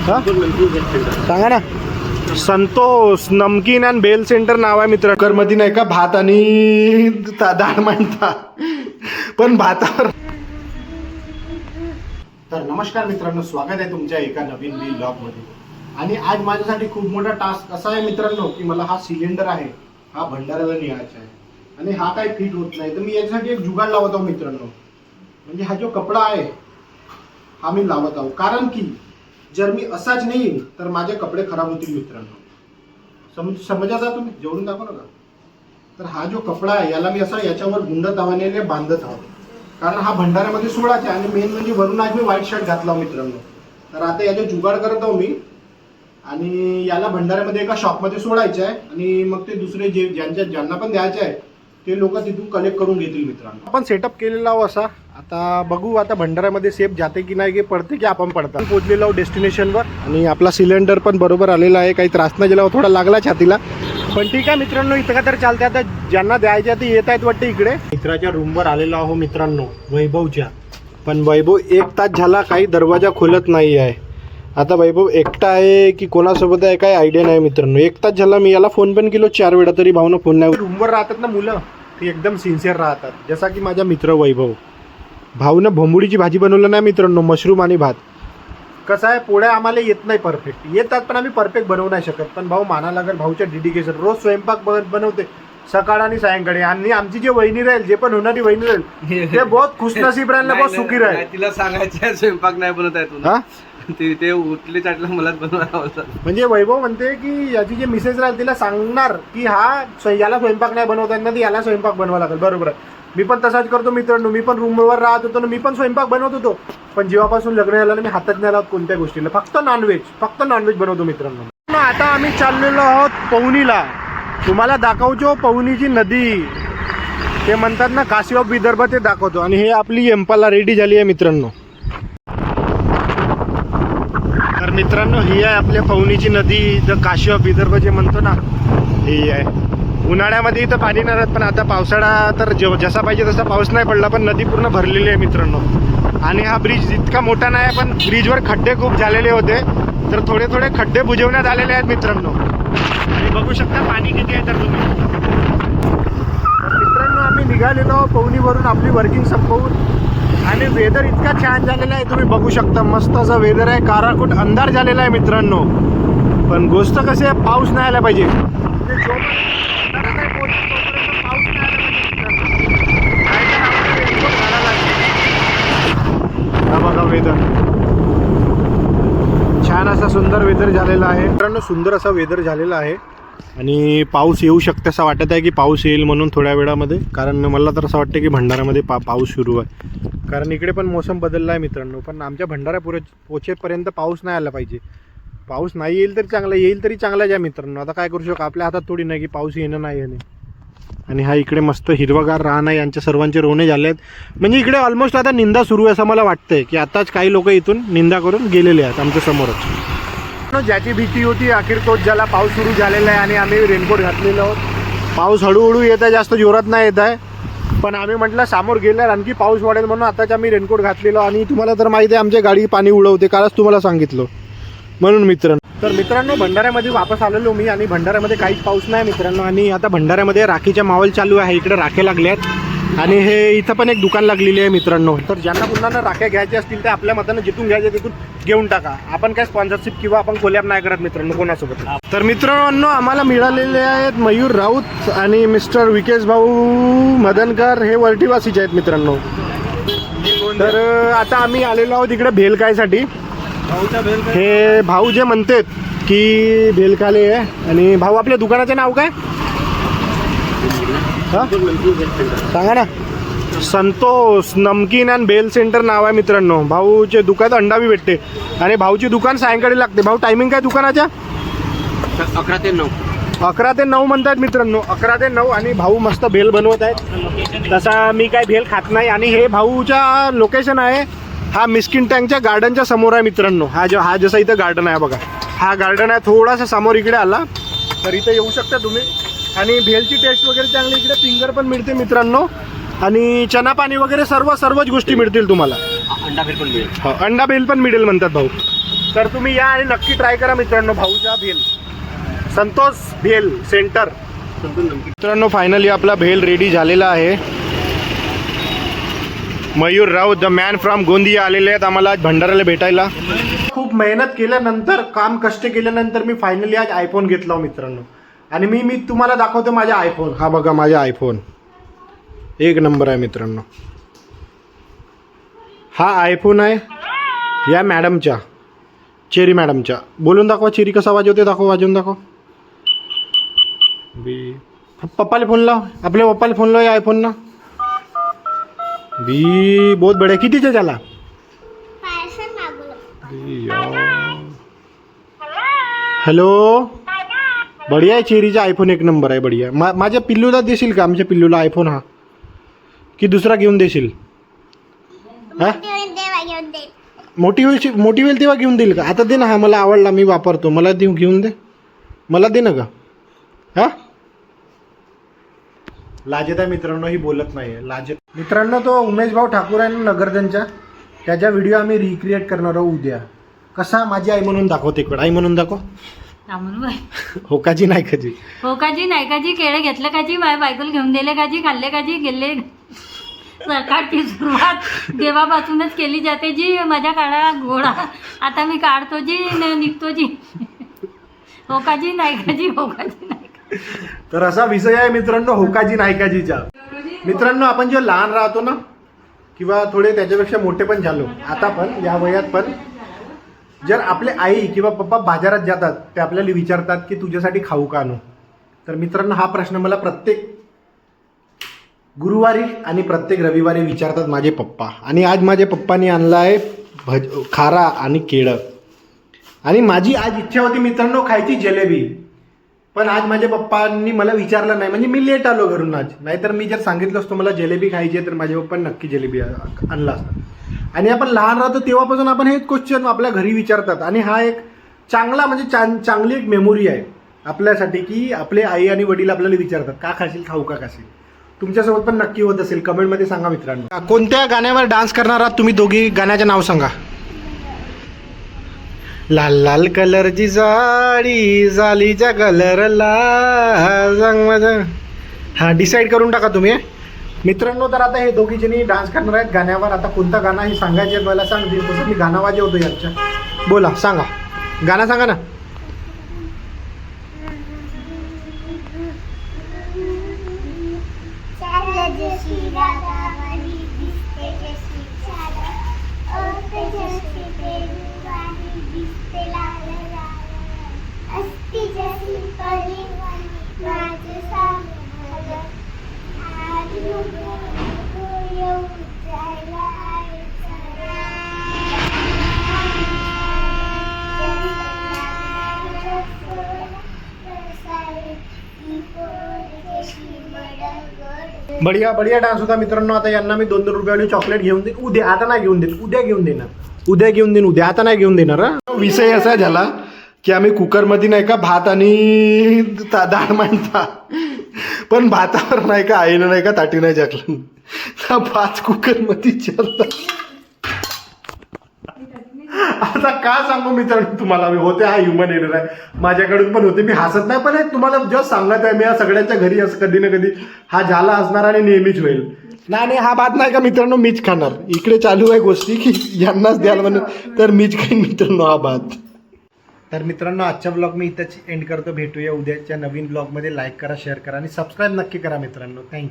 सांगा ना. संतोष नमकीन अँड बेल सेंटर नाव आहे मित्र. करमध्ये नाही का भात आणि डाळ मांडता, पण भातावर. तर नमस्कार मित्रांनो, स्वागत आहे तुमच्या एका नवीन व्लॉग मध्ये. आणि आज माझ्यासाठी खूप मोठा टास्क असा आहे मित्रांनो की मला हा सिलेंडर आहे हा भंडाऱ्याला न्यायचा आहे आणि हा काही फिट होत नाही. तर मी याच्यासाठी एक जुगाड लावत आहो मित्रांनो. म्हणजे हा जो कपडा आहे हा मी लावत आहो, कारण की जर मी असाच नाही तर माझे कपडे खराब होतील मित्रांनो. समजायचा तुम्ही, जेवढून दाखव नका. तर हा जो कपडा आहे याला मी असा याच्यावर गुंड तावाने बांधत आहोत, कारण हा भंडाऱ्यामध्ये सोडायचा आहे. आणि मेन म्हणजे वरून आज मी व्हाईट शर्ट घातला मित्रांनो. तर आता याचा जुगाड करत आहो मी आणि याला भंडाऱ्यामध्ये एका शॉपमध्ये सोडायचं आहे आणि मग ते दुसरे जे ज्यांना पण द्यायचे आहे ते लोक तिथून कलेक्ट करून घेतील मित्रांनो. आपण सेटअप केलेला आहो असा. आता बघू आता भंडाऱ्यामध्ये सेफ जाते की नाही, की पडते की आपण पडतात. पोहोचलेलो आहो डेस्टिनेशनवर आणि आपला सिलेंडर पण बरोबर आलेला आहे. काही त्रास नाही झाला, थोडा लागला छातीला, पण ठीक आहे मित्रांनो. इतका तर चालते. आता ज्यांना द्यायचे ते येत आहेत वाटते इकडे. मित्राच्या रूमवर आलेलो आहो मित्रांनो, वैभवच्या. पण वैभव 1 तास झाला काही दरवाजा खोलत नाही आहे. आता वैभव एकटा आहे की कोणासोबत आहे काही आयडिया नाही मित्रांनो. 1 तास झाला, मी याला फोन पण केलो 4 वेळा तरी भावना फोन नाही. रूमवर राहतात ना मुलं, ते एकदम सिन्सिअर राहतात. जसा की माझा मित्र वैभव. भाऊनं भोंबुडीची भाजी बनवलं नाही मित्रांनो, मशरूम आणि भात. कसं आहे, पोळ्या आम्हाला येत नाही परफेक्ट, येतात पण आम्ही परफेक्ट बनवू नाही शकत. पण भाऊ माना लागेल, भाऊच्या डेडिकेशन. रोज स्वयंपाक बनवते सकाळ आणि सायंकाळी. आणि आमची जे वहिनी राहील, जे पण होणारी वहिनी राहील, ते बहुत खुशनसीब राहील, बहुत सुखी राहील. तिला सांगायचं स्वयंपाक नाही बनवता येतो. हा ते उठले चाटलं मलाच बनवायला. म्हणजे वैभव म्हणते की याची जे मिसेस राहील तिला सांगणार की याला स्वयंपाक नाही बनवता येत ना, ती याला स्वयंपाक बनवावा लागेल. बरोबर आहे. मी पण तसाच करतो मित्रांनो. मी पण रूमवर राहत होतो ना, मी पण स्वयंपाक बनवत होतो. पण जेव्हापासून लग्न झालं ना, मी हातात नाही लावत कोणत्या गोष्टीला. फक्त नॉनव्हेज बनवतो मित्रांनो. आता आम्ही चाललेलो आहोत पवनीला. तुम्हाला दाखवतो पवनीची नदी. ते म्हणतात ना काशी ऑफ विदर्भ, ते दाखवतो. आणि हे आपली एम्पाला रेडी झाली आहे मित्रांनो. तर मित्रांनो ही आहे आपल्या पवनीची नदी, द काशी ऑफ विदर्भ जे म्हणतो ना, ही आहे. उन्हाळ्यामध्ये इथं पाणी नाही राहत, पण आता पावसाळा तर जसा पाहिजे तसा पाऊस नाही पडला, पण नदी पूर्ण भरलेली आहे मित्रांनो. आणि हा ब्रिज इतका मोठा नाही, पण ब्रिजवर खड्डे खूप झालेले होते, तर थोडे थोडे खड्डे बुजवण्यात आलेले आहेत मित्रांनो. आणि बघू शकता पाणी किती आहे तर तुम्ही. मित्रांनो आम्ही निघालेलो पवनीवरून आपली वर्किंग संपवून. आणि वेदर इतका छान झालेला आहे, तुम्ही बघू शकता. मस्त असं वेदर आहे. काराकुट अंधार झालेला आहे मित्रांनो. पण गोष्ट कशी आहे, पाऊस नाही आला पाहिजे. बघा वेदर छान असा सुंदर वेदर झालेला आहे मित्रांनो. सुंदर असा वेदर झालेला आहे आणि पाऊस येऊ शकते असं वाटत आहे की पाऊस येईल म्हणून थोड्या वेळामध्ये. कारण मला तर असं वाटतं की भंडाऱ्यामध्ये पाऊस सुरू आहे, कारण इकडे पण मोसम बदलला आहे मित्रांनो. पण आमच्या भंडारा पोचेपर्यंत पाऊस नाही आला पाहिजे. पाऊस नाही येईल तरी चांगला, येईल तरी चांगलाच आहे मित्रांनो. आता काय करू शकतो, आपल्या हातात थोडी नाही की पाऊस येणं नाही येणे. आणि हा इकडे मस्त हिरवागार रान आहे, यांच्या सर्वांचे रोणे झाले आहेत. म्हणजे इकडे ऑलमोस्ट आता निंदा सुरू आहे असं मला वाटतंय, की आताच काही लोक इथून निंदा करून गेलेले आहेत आमच्या समोरच. ज्याची भीती होती अखेर तोच झाला. पाऊस सुरू झालेला आहे आणि आम्ही रेनकोट घातलेलो आहोत. पाऊस हळूहळू येत आहे, जास्त जोरात नाही येत आहे. पण आम्ही म्हटलं समोर गेल्यावर आणखी पाऊस वाढेल म्हणून आताच आम्ही रेनकोट घातलेलो. आणि तुम्हाला तर माहिती आहे आमच्या गाडी पाणी उडवते, कालच तुम्हाला सांगितलं म्हणून मित्रांनो. तर मित्रांनो भंडाऱ्यामध्ये वापस आलेलो मी आणि भंडाऱ्यामध्ये काहीच पाऊस नाही मित्रांनो. आणि आता भंडाऱ्यामध्ये राखीच्या मावल चालू आहे. इकडे राख्या लागल्या आहेत आणि हे इथं पण एक दुकान लागलेली आहे मित्रांनो. तर ज्यांना पुन्हा राख्या घ्यायच्या असतील ते आपल्या मतानं जिथून घ्यायचे तिथून घेऊन टाका. आपण काय स्पॉन्सरशिप किंवा आपण कोलॅब नाही करत मित्रांनो कोणासोबत. तर मित्रांनो आम्हाला मिळालेले आहेत मयूर राऊत आणि मिस्टर विकेश भाऊ मदनकर, हे वरटीवासीचे आहेत मित्रांनो. तर आता आम्ही आलेलो आहोत इकडे भेल खायसाठी. हे भाऊ जे म्हणतात की भेल खाले आहे. आणि भाऊ आपल्या दुकानाचे नाव काय सांगा ना. संतोष नमकीन अँड बेल सेंटर नाव आहे मित्रांनो. भाऊचे दुकान अंडा बी भेटते आणि भाऊची दुकान सायंकाळी लागते. भाऊ टायमिंग काय दुकानाच्या? 11 ते 9. 11 ते 9 म्हणतात मित्रांनो, 11 ते 9. आणि भाऊ मस्त भेल बनवत आहेत. तसा मी काय भेल खात नाही. आणि हे भाऊचा लोकेशन आहे हा मिस्किन टँकच्या गार्डनच्या समोर आहे मित्रांनो. हा जसा इथं गार्डन आहे बघा, हा गार्डन आहे थोडासा समोर इकडे आला तर इथं येऊ शकता तुम्ही. आणि भेलची टेस्ट वगैरे चांगली. इकडे फिंगर पण मिळते मित्रांनो आणि चना पाणी वगैरे सर्वच गोष्टी मिळतील तुम्हाला. अंडा भेल पण मिळेल. हो अंडा भेल पण मिळेल म्हणतात भाऊ. तर तुम्ही या आणि नक्की ट्राय करा मित्रांनो. भाऊचा भेल, संतोष भेल सेंटर. मित्रांनो फायनली आपला भेल रेडी झालेला आहे. Mayur Raut the man from Gondia आलेले आहेत आम्हाला आज भंडाऱ्याला भेटायला. खूप मेहनत केल्यानंतर, काम कष्ट केल्यानंतर मी फायनली आज आयफोन घेतला मित्रांनो. आणि मी तुम्हाला दाखवतो माझा आयफोन. हा बघा माझा आयफोन, एक नंबर आहे मित्रांनो. हा आयफोन आहे या मॅडमच्या, चेरी मॅडमच्या. बोलून दाखवा चेरी कसा वाजवते, वाजवून दाखव. पप्पाला फोन लाव, आपल्या पप्पाला फोन लाव या आयफोन ना. बी बहुत बढिया. कितीचे झाला? हॅलो, बढिया आहे चेरीचा आयफोन, एक नंबर आहे बढिया. माझ्या पिल्लूला देशील का, आमच्या पिल्लूला आयफोन हा, की दुसरा घेऊन देशील? हा मोठी होईल तेव्हा घेऊन देईल का? आता दे ना, हा मला आवडला, मी वापरतो, मला घेऊन दे, मला दे ना का. हा लाजत आहे मित्रांनो, ही बोलत नाही आहे लाजत. मित्रांनो तो उमेश भाऊ ठाकूर आहे ना नगरजनच्या, त्याच्या व्हिडिओ आम्ही रिक्रिएट करणार आहोत उद्या. कसा माझी आई म्हणून दाखवते, इकडे आई म्हणून दाखव. होकाजी नाही काजी, होकाजी नाही काजी, केळे घेतलं काजी, माझ्या बायकोला घेऊन दिले काजी, खाल्ले काजी, गेले. सकाळची सुरुवात देवापासूनच केली जाते जी. माझ्या काळा घोडा आता मी काढतो जी, निघतो जी. होकाजी नायकाजी, होकाजी नायका. तर असा विषय आहे मित्रांनो होकाजी नायकाजीचा. मित्रांनो आपण जे लहान राहतो ना, किंवा थोडे त्याच्यापेक्षा मोठे पण झालो आता, पण या वयात पण जर आपले आई किंवा पप्पा बाजारात जातात, ते आपल्याला विचारतात की तुझ्यासाठी खाऊ का आणू. तर मित्रांनो हा प्रश्न मला प्रत्येक गुरुवारी आणि प्रत्येक रविवारी विचारतात माझे पप्पा. आणि आज माझ्या पप्पांनी आणला आहे खारा आणि केळं. आणि माझी आज इच्छा होती मित्रांनो खायची जलेबी, पण आज माझ्या पप्पांनी मला विचारलं नाही, म्हणजे मी लेट आलो घरून आज. नाहीतर मी जर सांगितलं असतो मला जलेबी खायची आहे, तर माझ्या पप्पांनी नक्की जलेबी आणला असता. आणि आपण लहान राहतो तेव्हापासून आपण हेच क्वेश्चन आपल्या घरी विचारतात. आणि हा एक चांगला म्हणजे चांगली एक मेमोरी आहे आपल्यासाठी, की आपले आई आणि वडील आपल्याला विचारतात का खाशील, खाऊ का खाशील. तुमच्यासोबत पण नक्की होत असेल, कमेंटमध्ये सांगा मित्रांनो. कोणत्या गाण्यावर डान्स करणार आहात तुम्ही दोघी, गाण्याचं नाव सांगा. लाल लाल कलरची साडी जालीच्या कलरला सांग माझं. हा डिसाईड करून टाका तुम्ही मित्रांनो. तर आता हे दोघी जणी डान्स करणार आहेत गाण्यावर. आता कोणतं गाणं हे सांगायचे मला सांगतील, तसं मी गाणं वाजवतो यांच्या. बोला, सांगा गाणं, सांगा ना. बढिया बढिया डान्स होता मित्रांनो. आता यांना मी 2-2 रुपयावाली चॉकलेट घेऊन देईन उद्या. आता नाही घेऊन देईन, उद्या घेऊन देणार, उद्या घेऊन देईन उद्या, आता नाही घेऊन देणार. विषय असा झाला की आम्ही कुकरमध्ये नाही का भात आणि डाळ मांडता, पण भातावर नाही का आईनं नाही का ताटी नाही टाकलं, भात कुकरमध्ये चालला. आता का सांगू मित्रांनो तुम्हाला, मी होते, हा ह्युमन एरर आहे, माझ्याकडून पण होते, मी हसत नाही, पण तुम्हाला जस्ट सांगत आहे मी. या सगळ्यांच्या घरी असं कधी ना कधी हा झाला असणार आणि नेहमीच होईल. नाही हा भात नाही का मित्रांनो मीच खाणार. इकडे चालू आहे गोष्टी की यांनाच द्याल म्हणून, तर मीच खाईन मित्रांनो हा भात. तर मित्रांनो आजचा ब्लॉग मी इथंच एंड करतो. भेटूया उद्याच्या नवीन ब्लॉगमध्ये. लाईक करा, शेअर करा आणि सबस्क्राईब नक्की करा मित्रांनो. थँक्यू.